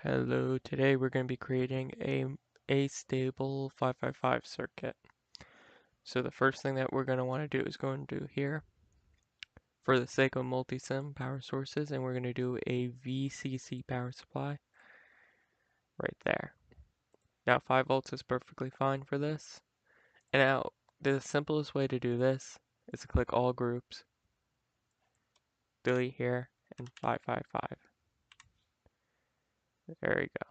Hello, today we're going to be creating a astable 555 circuit. So the first thing that we're going to want to do is go into here for the sake of multisim power sources, and we're going to do a VCC power supply right there. Now 5 volts is perfectly fine for this. And now the simplest way to do this is to click all groups, delete here, and 555. There we go.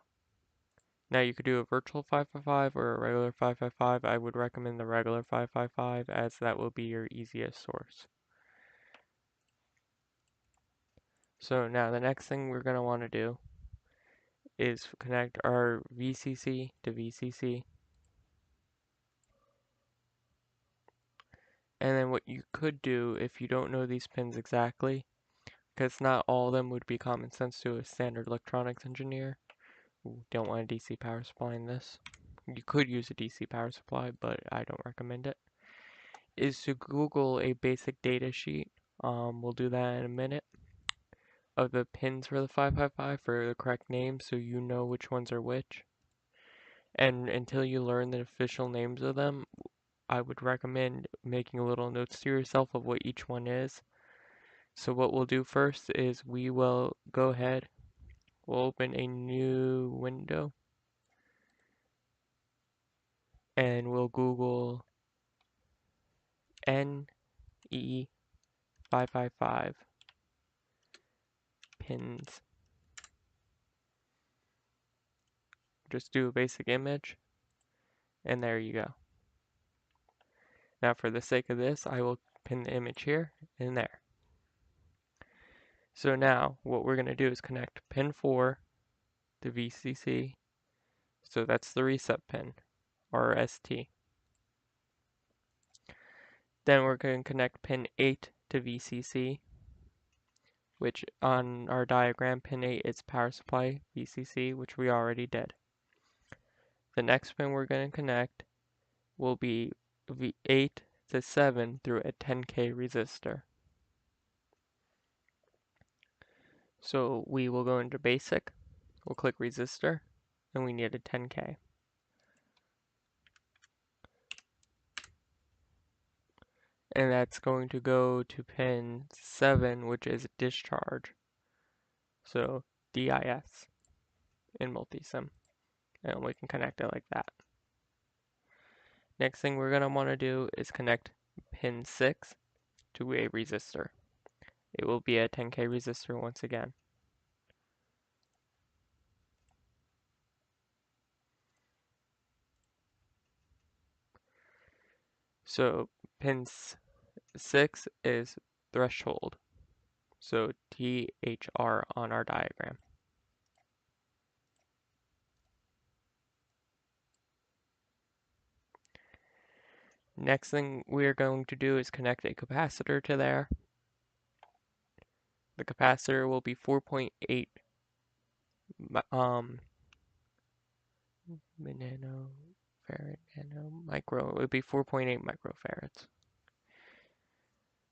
Now you could do a virtual 555 or a regular 555. I would recommend the regular 555 as that will be your easiest source. So now the next thing we're going to want to do is connect our VCC to VCC. And then what you could do if you don't know these pins exactly, because not all of them would be common sense to a standard electronics engineer who don't want a DC power supply in this. You could use a DC power supply, but I don't recommend it. Is to Google a basic data sheet. We'll do that in a minute. Of the pins for the 555 for the correct name so you know which ones are which. And until you learn the official names of them, I would recommend making little notes to yourself of what each one is. So what we'll do first is we will go ahead, we'll open a new window, and we'll Google NE555 pins. Just do a basic image, and there you go. Now for the sake of this, I will pin the image here and there. So now what we're going to do is connect pin 4 to VCC. So that's the reset pin, or ST. Then we're going to connect pin 8 to VCC, which on our diagram, pin 8 is power supply VCC, which we already did. The next pin we're going to connect will be V8 to 7 through a 10K resistor. So we will go into basic, we'll click resistor, and we need a 10K. And that's going to go to pin 7, which is discharge. So DIS in multisim, and we can connect it like that. Next thing we're going to want to do is connect pin 6 to a resistor. It will be a 10K resistor once again. So pin 6 is threshold, so THR on our diagram. Next thing we're going to do is connect a capacitor to there. The capacitor will be 4.8 micro. It would be 4.8 microfarads.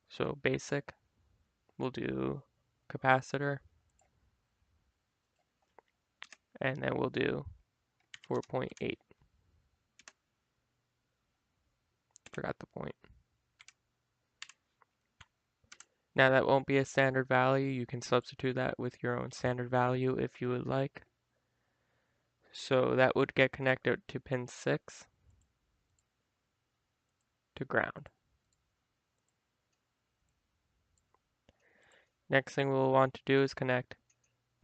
So basic, we'll do capacitor, and then we'll do 4.8. Forgot the point. Now that won't be a standard value. You can substitute that with your own standard value if you would like. So that would get connected to pin 6 to ground. Next thing we'll want to do is connect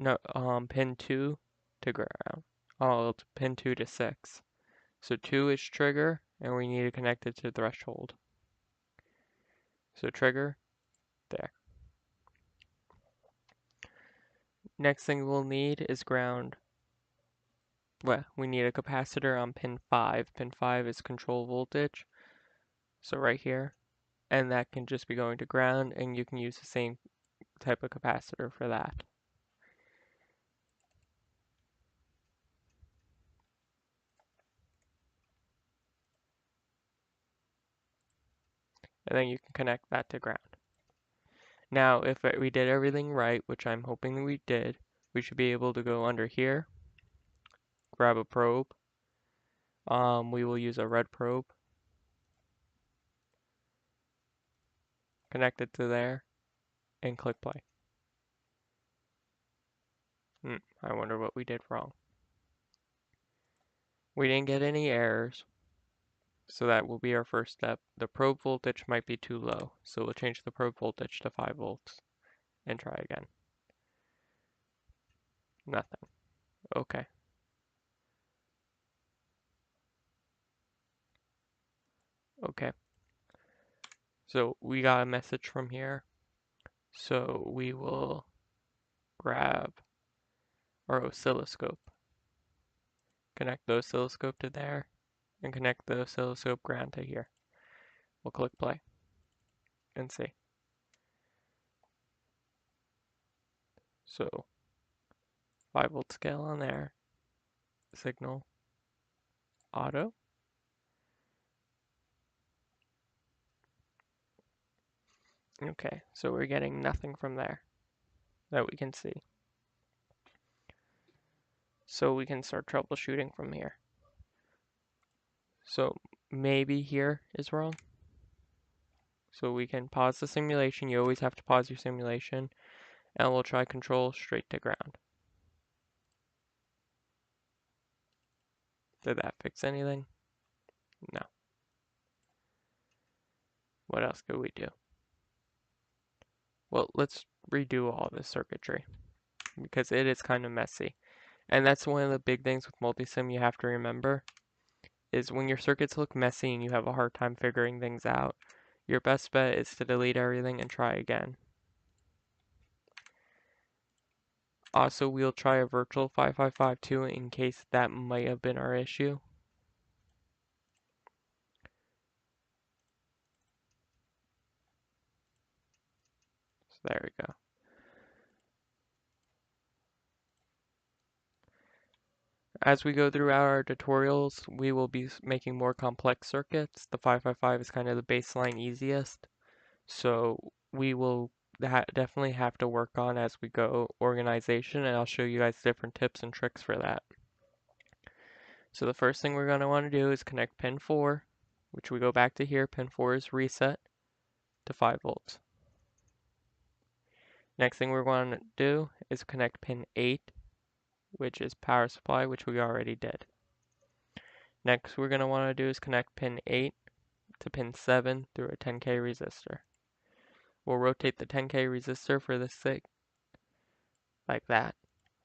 pin 2 to ground. Pin 2 to 6. So 2 is trigger, and we need to connect it to threshold. So trigger, there. Next thing we'll need is ground. Well, we need a capacitor on pin 5. Pin 5 is control voltage. So right here. And that can just be going to ground, and you can use the same type of capacitor for that. And then you can connect that to ground. Now, if we did everything right, which I'm hoping we did, we should be able to go under here grab a probe. We will use a red probe. Connect it to there and click play. I wonder what we did wrong. We didn't get any errors, so that will be our first step. The probe voltage might be too low, so we'll change the probe voltage to 5 volts and try again. Nothing. Okay. Okay. So we got a message from here. So we will grab our oscilloscope. Connect the oscilloscope to there and connect the oscilloscope ground to here. We'll click play and see. So 5-volt scale on there. Signal auto. Okay, so we're getting nothing from there that we can see. So we can start troubleshooting from here. So maybe here is wrong. So we can pause the simulation. You always have to pause your simulation. And we'll try control straight to ground. Did that fix anything? No. What else could we do? Well, let's redo all this circuitry because it is kind of messy. And that's one of the big things with multisim you have to remember is when your circuits look messy and you have a hard time figuring things out, your best bet is to delete everything and try again. Also, we'll try a virtual 555 too in case that might have been our issue. So there we go. As we go throughout our tutorials, we will be making more complex circuits. The 555 is kind of the baseline easiest. So we will definitely have to work on as we go organization, and I'll show you guys different tips and tricks for that. So the first thing we're going to want to do is connect pin 4, which we go back to here. Pin 4 is reset to 5 volts. Next thing we're going to do is connect pin 8, which is power supply, which we already did. Next we're going to want to do is connect pin 8 to pin 7 through a 10K resistor. We'll rotate the 10K resistor for this sake, like that,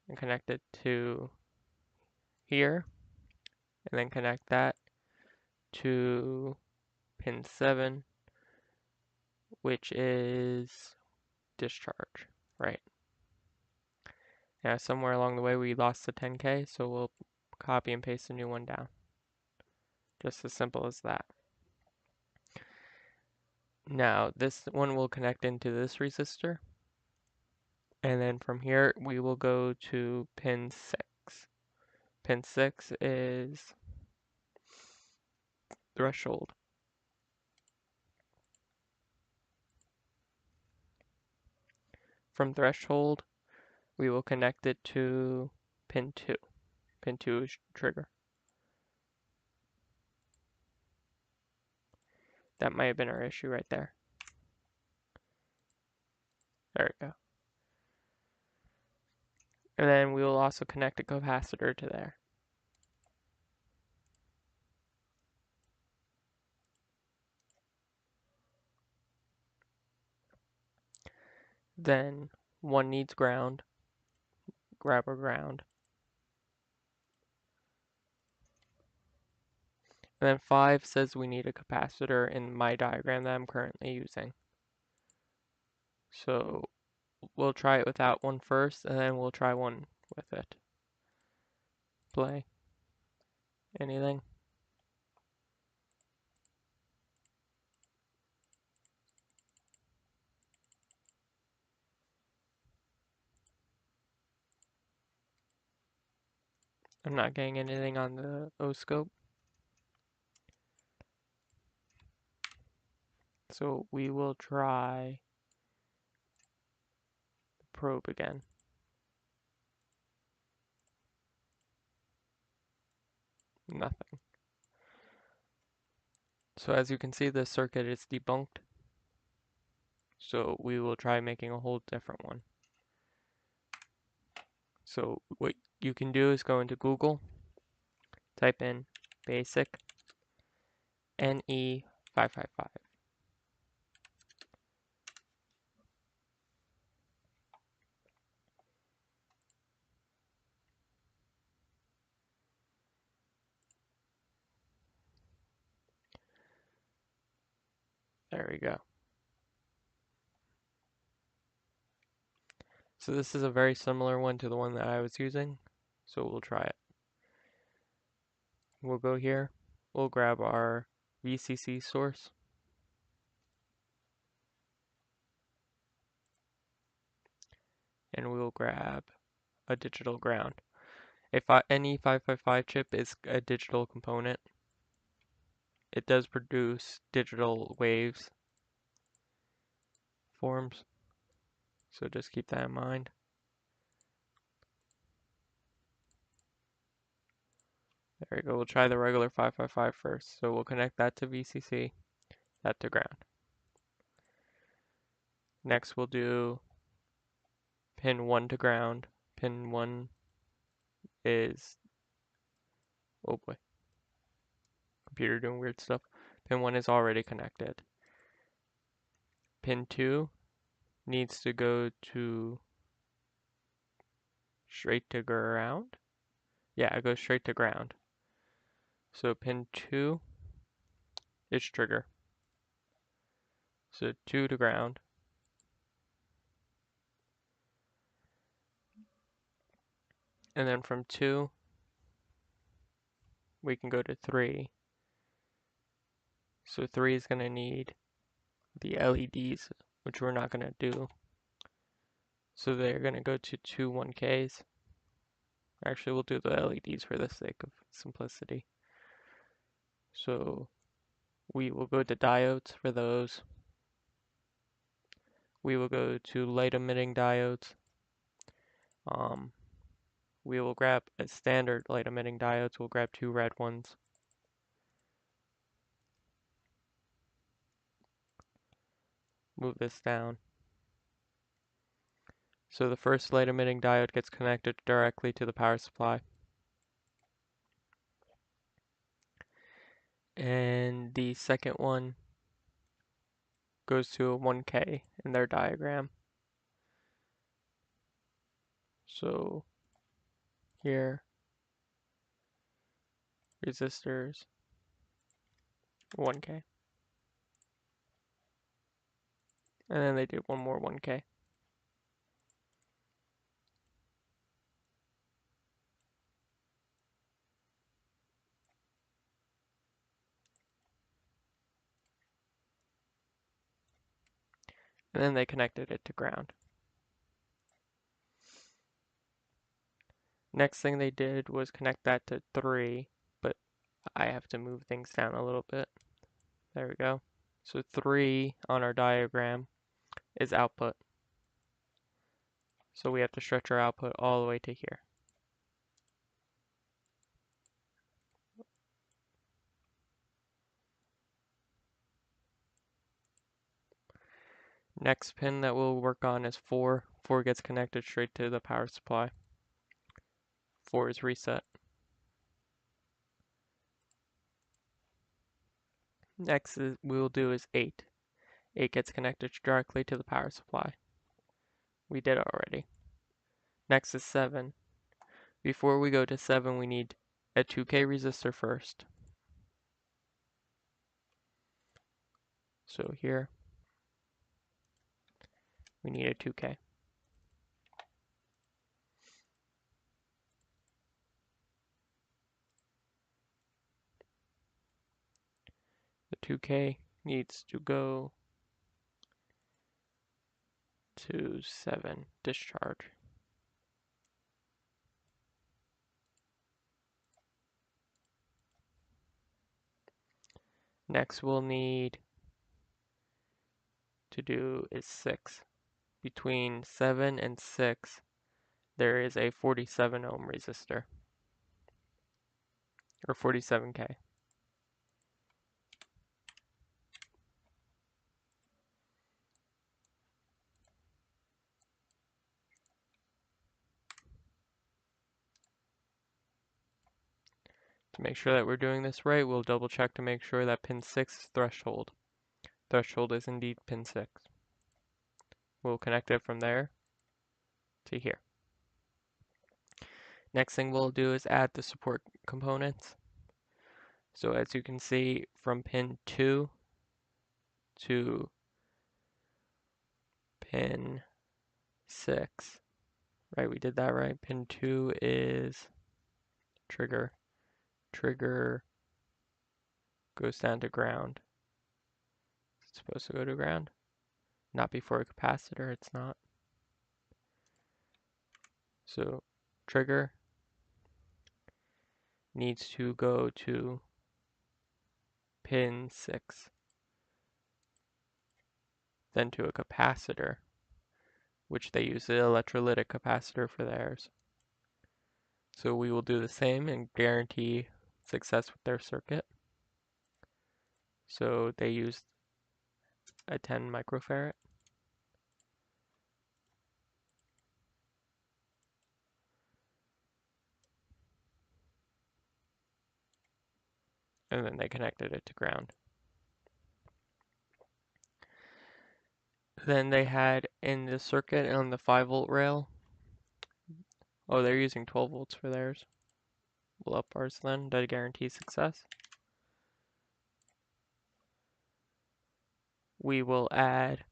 and connect it to here, and then connect that to pin 7, which is discharge, right? Now somewhere along the way we lost the 10K, so we'll copy and paste a new one down. Just as simple as that. Now this one will connect into this resistor, and then from here we will go to pin 6. Pin 6 is threshold. From threshold, we will connect it to pin 2. Pin 2 is trigger. That might have been our issue right there. There we go. And then we will also connect a capacitor to there. Then one needs ground. Grab our ground. And then 5 says we need a capacitor in my diagram that I'm currently using. So we'll try it without one first, and then we'll try one with it. Play. Anything? I'm not getting anything on the oscope. So we will try the probe again. Nothing. So as you can see, this circuit is debunked. So we will try making a whole different one. So what you can do is go into Google, type in basic NE555. There we go. So this is a very similar one to the one that I was using. So we'll try it. We'll go here. We'll grab our VCC source. And we'll grab a digital ground. If NE555 chip is a digital component, it does produce digital waves forms. So just keep that in mind. There we go. We'll try the regular 555 first. So we'll connect that to VCC, that to ground. Next we'll do pin 1 to ground. Pin 1 is, oh boy, computer doing weird stuff. Pin 1 is already connected. Pin 2 needs to go to straight to ground. Yeah, it goes straight to ground. So pin 2 is trigger. So 2 to ground. And then from 2, we can go to 3. So 3 is going to need the LEDs, which we're not going to do. So they're going to go to two 1Ks. Actually, we'll do the LEDs for the sake of simplicity. So we will go to diodes for those. We will go to light emitting diodes. We will grab a standard light emitting diodes. We'll grab 2 red ones. Move this down. So the first light emitting diode gets connected directly to the power supply. And the second one goes to a 1K in their diagram. So here, resistors, 1K. And then they did one more 1K. And then they connected it to ground. Next thing they did was connect that to 3, but I have to move things down a little bit. There we go. So 3 on our diagram is output. So we have to stretch our output all the way to here. Next pin that we'll work on is 4. 4 gets connected straight to the power supply. 4 is reset. Next we'll do is 8. 8 gets connected directly to the power supply. We did it already. Next is 7. Before we go to 7, we need a 2K resistor first. So here, we need a 2K. The 2K needs to go to 7 discharge. Next we'll need to do is 6. Between 7 and 6, there is a 47 ohm resistor. or 47K. To make sure that we're doing this right, we'll double check to make sure that pin 6 is threshold. Threshold is indeed pin 6. We'll connect it from there to here. Next thing we'll do is add the support components. So as you can see, from pin 2 to pin 6, right, we did that right. Pin 2 is trigger. Trigger goes down to ground. It's supposed to go to ground. Not before a capacitor, it's not. So trigger needs to go to pin 6, then to a capacitor, which they use the electrolytic capacitor for theirs. So we will do the same and guarantee success with their circuit. So they used a 10 microfarad. And then they connected it to ground. Then they had in the circuit on the 5-volt rail, oh, they're using 12 volts for theirs. We'll up ours then to guarantee success. We will add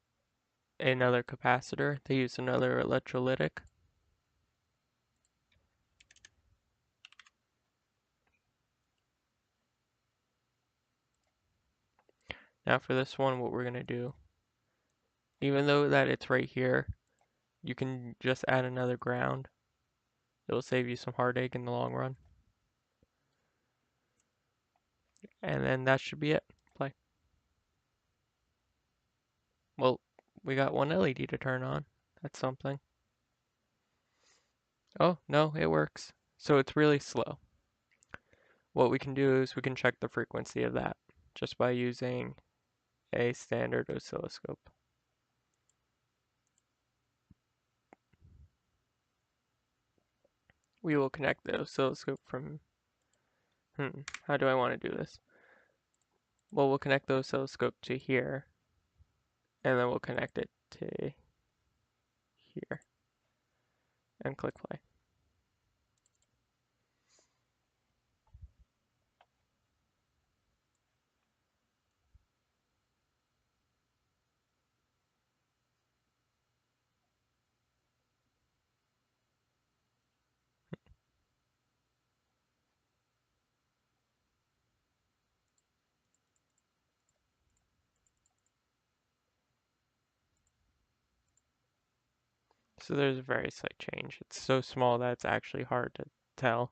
another capacitor. They use another electrolytic. Now for this one, what we're going to do, even though that it's right here, you can just add another ground. It'll save you some heartache in the long run. And then that should be it. Play. Well, we got one LED to turn on. That's something. Oh, no, it works. So it's really slow. What we can do is we can check the frequency of that just by using a standard oscilloscope. We will connect the oscilloscope from, how do I want to do this? Well, we'll connect the oscilloscope to here, and then we'll connect it to here, and click play. So there's a very slight change. It's so small that it's actually hard to tell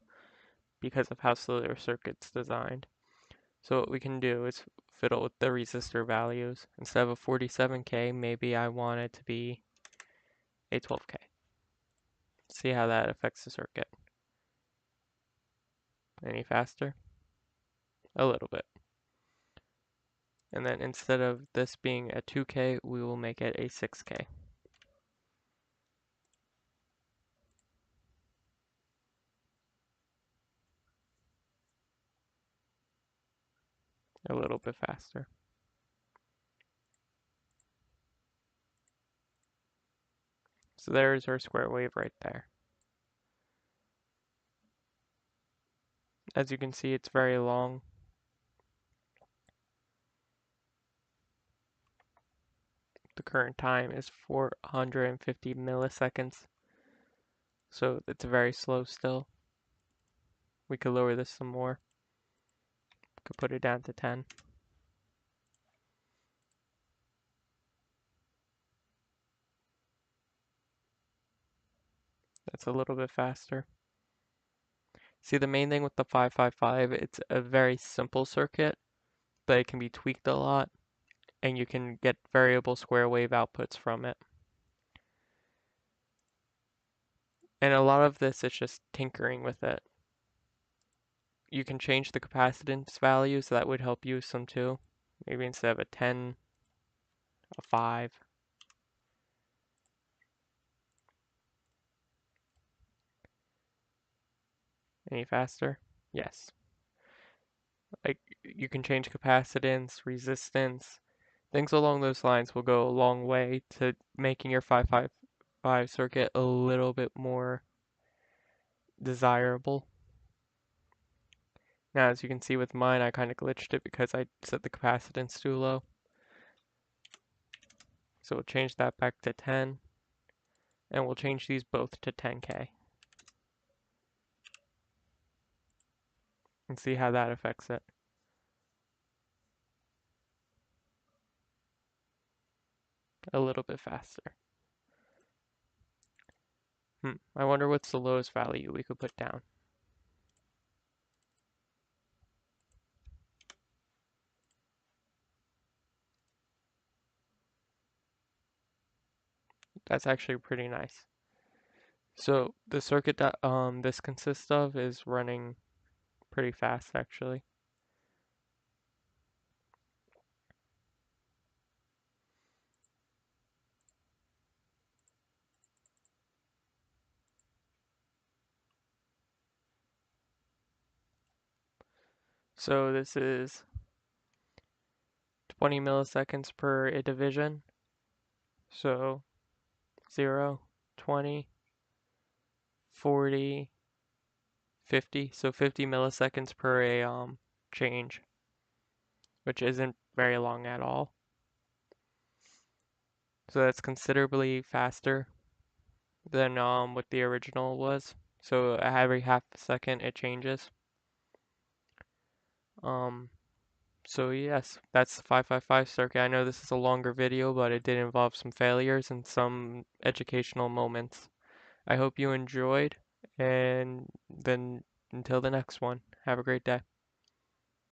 because of how slow their circuit's designed. So what we can do is fiddle with the resistor values. Instead of a 47K, maybe I want it to be a 12K. See how that affects the circuit. Any faster? A little bit. And then instead of this being a 2K, we will make it a 6K. A little bit faster. So there's our square wave right there. As you can see, it's very long. The current time is 450 milliseconds. So it's very slow still. We could lower this some more. Could put it down to 10. That's a little bit faster. See, the main thing with the 555, it's a very simple circuit, but it can be tweaked a lot, and you can get variable square wave outputs from it. And a lot of this is just tinkering with it. you can change the capacitance value, so that would help you some too. Maybe instead of a 10, a 5. Any faster? Yes. Like, you can change capacitance, resistance. Things along those lines will go a long way to making your 555 circuit a little bit more desirable. Now, as you can see with mine, I kind of glitched it because I set the capacitance too low. So we'll change that back to 10, and we'll change these both to 10K and see how that affects it. A little bit faster. I wonder what's the lowest value we could put down. That's actually pretty nice. So the circuit that this consists of is running pretty fast actually. So this is 20 milliseconds per a division. So 0, 20, 40, 50. So 50 milliseconds per a change, which isn't very long at all. So that's considerably faster than what the original was. So every half a second it changes. So yes, that's the 555 circuit. I know this is a longer video, but it did involve some failures and some educational moments. I hope you enjoyed, and then until the next one, have a great day.